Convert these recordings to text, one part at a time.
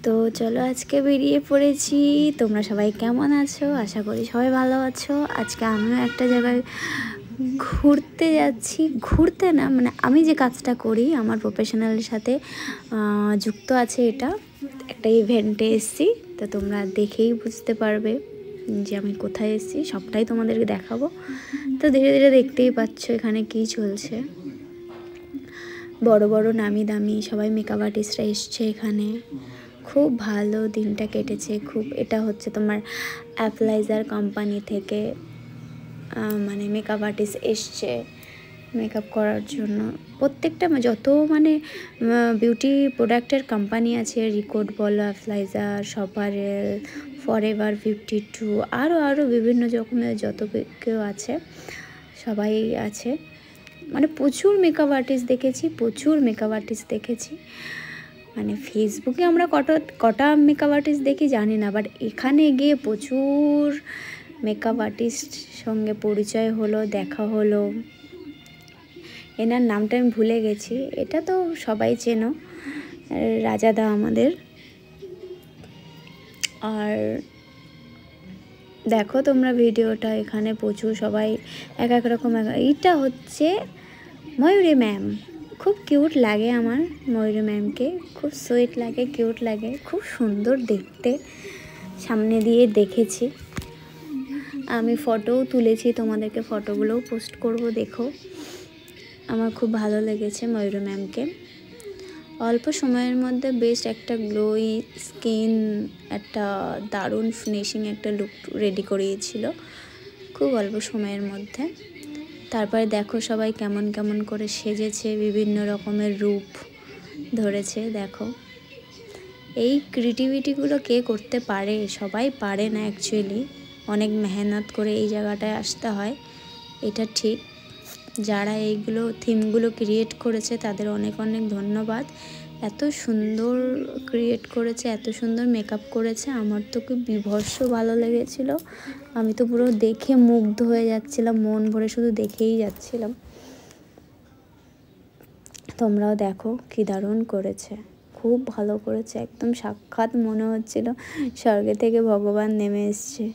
তো চলো আজকে বেরিয়ে পড়েছি। তোমরা সবাই কেমন আছো? আশা করি সবাই ভালো আছো। আজকে আমিও একটা জায়গায় ঘুরতে যাচ্ছি। ঘুরতে না, মানে আমি যে কাজটা করি আমার প্রফেশনালের সাথে যুক্ত আছে। এটা একটা ইভেন্টে এসেছি, তো তোমরা দেখেই বুঝতে পারবে যে আমি কোথায় এসেছি। সবটাই তোমাদেরকে দেখাবো। তো ধীরে ধীরে দেখতেই পাচ্ছ এখানে কি চলছে। বড় বড় নামি দামি সবাই মেকআপ আর্টিস্টরা এসছে এখানে। খুব ভালো দিনটা কেটেছে খুব। এটা হচ্ছে তোমার অ্যাপ্লাইজার কোম্পানি থেকে মানে মেকআপ আর্টিস্ট এসছে মেকআপ করার জন্য। প্রত্যেকটা যত মানে বিউটি প্রোডাক্টের কোম্পানি আছে, রিকোড বলো, অ্যাপ্লাইজার, সপারেল, ফরএভার 52, আরও বিভিন্ন রকমের যত কেউ আছে সবাই আছে। মানে প্রচুর মেকআপ আর্টিস্ট দেখেছি। মানে ফেসবুকে আমরা কটা মেকআপ আর্টিস্ট দেখি জানি না, বাট এখানে গিয়ে প্রচুর মেকআপ আর্টিস্ট সঙ্গে পরিচয় হলো, দেখা হলো। এনার নামটা আমি ভুলে গেছি, এটা তো সবাই চেনো, রাজাদা আমাদের। আর দেখো তোমরা ভিডিওটা, এখানে প্রচুর সবাই এক এক রকম। এইটা হচ্ছে ময়ূরী ম্যাম। খুব কিউট লাগে আমার ময়ূরী ম্যামকে, খুব সুইট লাগে, কিউট লাগে, খুব সুন্দর দেখতে। সামনে দিয়ে দেখেছি, আমি ফটোও তুলেছি, তোমাদেরকে ফটোগুলোও পোস্ট করব, দেখো। আমার খুব ভালো লেগেছে ময়ূরী ম্যামকে। অল্প সময়ের মধ্যে বেস্ট একটা গ্লোই স্কিন, একটা দারুণ ফিনিশিং একটা লুক রেডি করিয়েছিল খুব অল্প সময়ের মধ্যে। তারপরে দেখো সবাই কেমন কেমন করে সেজেছে, বিভিন্ন রকমের রূপ ধরেছে। দেখো এই ক্রিয়েটিভিটিগুলো কে করতে পারে? সবাই পারে না অ্যাকচুয়ালি, অনেক মেহনত করে এই জায়গাটায় আসতে হয়, এটা ঠিক। যারা এইগুলো থিমগুলো ক্রিয়েট করেছে তাদের অনেক অনেক ধন্যবাদ। এত সুন্দর ক্রিয়েট করেছে, এত সুন্দর মেকআপ করেছে, আমার তো খুব বিভৎস ভালো লেগেছিলো। আমি তো পুরো দেখে মুগ্ধ হয়ে যাচ্ছিলাম, মন ভরে শুধু দেখেই যাচ্ছিলাম। তোমরাও দেখো কি দারুণ করেছে, খুব ভালো করেছে। একদম সাক্ষাৎ মনে হচ্ছিল স্বর্গে থেকে ভগবান নেমে এসছে,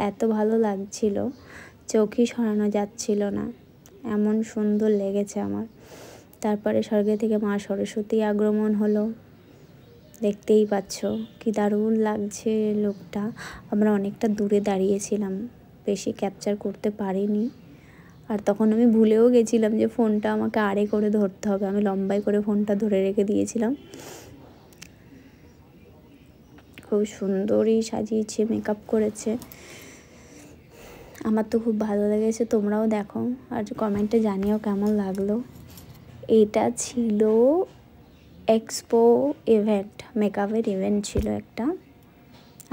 এত ভালো লাগছিল, চোখই সরানো যাচ্ছিল না, এমন সুন্দর লেগেছে আমার। তারপরে স্বর্গে থেকে মা সরস্বতী আগমন হলো, দেখতেই পাচ্ছ কি দারুণ লাগছে লোকটা। আমরা অনেকটা দূরে দাঁড়িয়েছিলাম, বেশি ক্যাপচার করতে পারিনি। আর তখন আমি ভুলেও গেছিলাম যে ফোনটা আমাকে আড়ে করে ধরতে হবে, আমি লম্বাই করে ফোনটা ধরে রেখে দিয়েছিলাম। খুব সুন্দরই সাজিয়েছে, মেকআপ করেছে, আমার তো খুব ভালো লেগেছে। তোমরাও দেখো আর কমেন্টে জানিও কেমন লাগলো। এটা ছিল এক্সপো ইভেন্ট, মেকআপের ইভেন্ট ছিল একটা।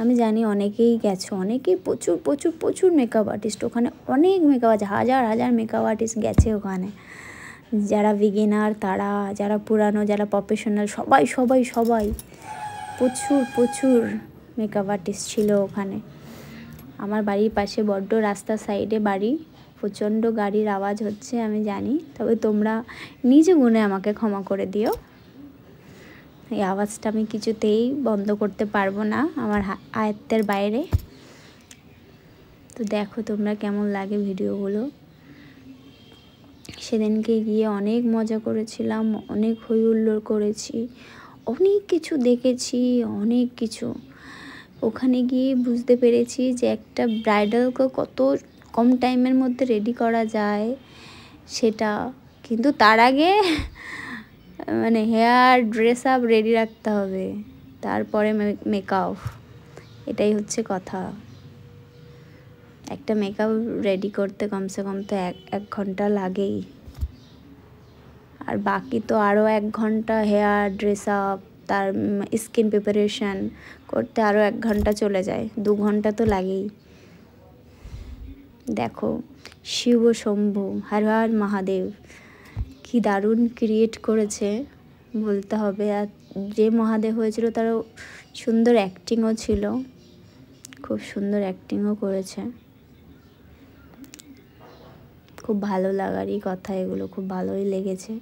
আমি জানি অনেকেই গেছো, অনেকেই প্রচুর প্রচুর প্রচুর মেকআপ আর্টিস্ট ওখানে, অনেক মেকআপ আর্টিস্ট, হাজার হাজার মেকআপ আর্টিস্ট গেছে ওখানে। যারা বিগিনার তারা, যারা পুরানো, যারা প্রফেশনাল, সবাই সবাই সবাই প্রচুর প্রচুর মেকআপ আর্টিস্ট ছিল ওখানে। আমার বাড়ির পাশে বড্ড রাস্তার সাইডে বাড়ি, প্রচণ্ড গাড়ির আওয়াজ হচ্ছে আমি জানি, তবে তোমরা নিজে গুণে আমাকে ক্ষমা করে দিও। এই আওয়াজটা আমি কিছুতেই বন্ধ করতে পারবো না, আমার আয়ত্তের বাইরে। তো দেখো তোমরা কেমন লাগে ভিডিওগুলো। সেদিনকে গিয়ে অনেক মজা করেছিলাম, অনেক হই হুল্লোড় করেছি, অনেক কিছু দেখেছি, অনেক কিছু। ওখানে গিয়ে বুঝতে পেরেছি যে একটা ব্রাইডালকে কত কম টাইমের মধ্যে রেডি করা যায় সেটা। কিন্তু তার আগে মানে হেয়ার, ড্রেস আপ রেডি রাখতে হবে, তারপরে মেকআপ। এটাই হচ্ছে কথা। একটা মেকআপ রেডি করতে কমসে কম তো এক ঘন্টা লাগেই, আর বাকি তো আরও 1 ঘন্টা হেয়ার, ড্রেস আপ, তার স্কিন প্রিপারেশান করতে আরও 1 ঘন্টা চলে যায়, 2 ঘন্টা তো লাগেই। দেখো শিব শম্ভু, হর হর মহাদেব, কি দারুণ ক্রিয়েট করেছে বলতে হবে। আর যে মহাদেব হয়েছিল তারও সুন্দর অ্যাক্টিংও ছিল, খুব সুন্দর অ্যাক্টিংও করেছে। খুব ভালো লাগারই কথা এগুলো, খুব ভালোই লেগেছে।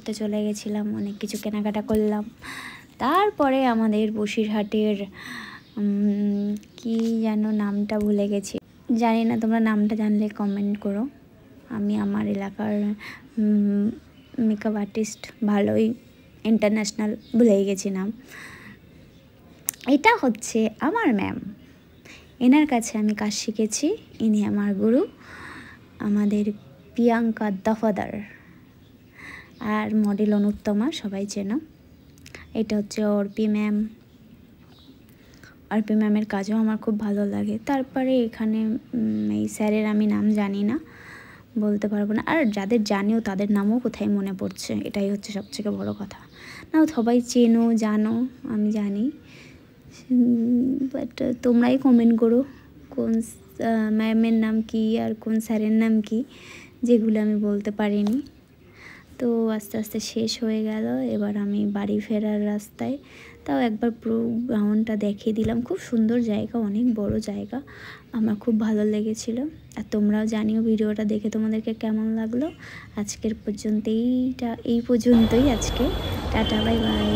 করতে চলে গেছিলাম, অনেক কিছু কেনাকাটা করলাম। তারপরে আমাদের বসিরহাটের কি যেন নামটা ভুলে গেছি, জানি না, তোমরা নামটা জানলে কমেন্ট করো। আমি আমার এলাকার মেকআপ আর্টিস্ট ভালোই ইন্টারন্যাশনাল ভুলেই গেছি নাম। এটা হচ্ছে আমার ম্যাম, এনার কাছে আমি কাজ শিখেছি। ইনি আমার গুরু, আমাদের প্রিয়াঙ্কা দফাদার, আর মডেল অনুত্তমা, সবাই চেনো। এটা হচ্ছে অর্পি ম্যাম। অর্পি ম্যামের কাজও আমার খুব ভালো লাগে। তারপরে এখানে এই স্যারের আমি নাম জানি না, বলতে পারবো না, আর যাদের জানিও তাদের নামও কোথায় মনে পড়ছে, এটাই হচ্ছে সবথেকে বড় কথা। না সবাই চেনো জানো, আমি জানি, বাট তোমরাই কমেন্ট করো কোন ম্যামের নাম কি আর কোন স্যারের নাম কি, যেগুলো আমি বলতে পারিনি। তো আস্তে আস্তে শেষ হয়ে গেল, এবার আমি বাড়ি ফেরার রাস্তায়। তাও একবার পুরো গ্রাউন্ডটা দেখিয়ে দিলাম। খুব সুন্দর জায়গা, অনেক বড় জায়গা, আমার খুব ভালো লেগেছিল। আর তোমরাও জানিও ভিডিওটা দেখে তোমাদেরকে কেমন লাগলো। আজকের পর্যন্তই আজকে টাটা, বাই বাই।